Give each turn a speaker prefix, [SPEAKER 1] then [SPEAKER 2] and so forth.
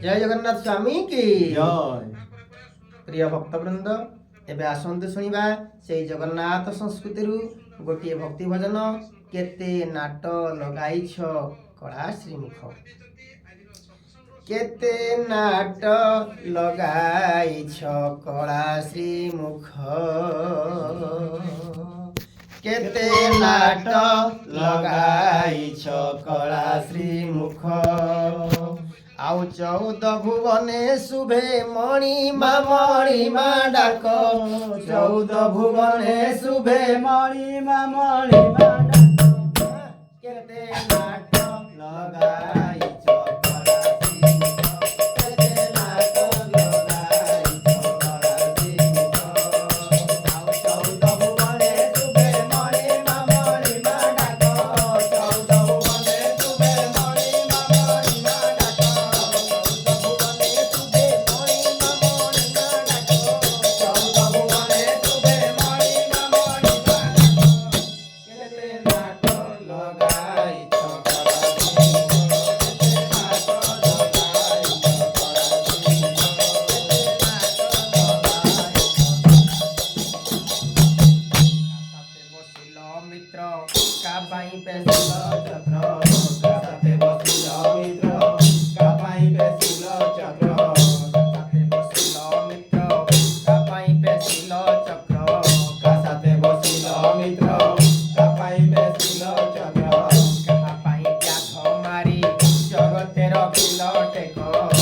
[SPEAKER 1] जय जगन्नाथ स्वामी की
[SPEAKER 2] जय।
[SPEAKER 1] प्रिय भक्तवृंद एबे आसंतु शुणिबा से जगन्नाथ संस्कृति गोटे भक्ति भजन केते नाट लगाइछ कला श्रीमुख केते नाट लगाइछ कला श्रीमुख केते नाट लगाइछ कला श्रीमुख आउ 14 भुवने शुभे मणिमा मणिमा डाक 14 भुवने शुभे मणिमा मणिमा डाक केते नाट लगाइछ कला श्रीमुख केते नाट लगाइछ कला श्रीमुख आउ 14 भुवने शुभे मणिमा मणिमा डाक 14 भुवने शुभे मणिमा मणिमा डाक मित्र का पाई पेसिल चक्र साथे बसिल मित्र का पाई पेसिल चक्र साथे बसिल मित्र का पाई पेसिल चक्र का साथे बसिल मित्र का पाई पेसिल चक्र का पाई क्या मारी जगते रखिल टेक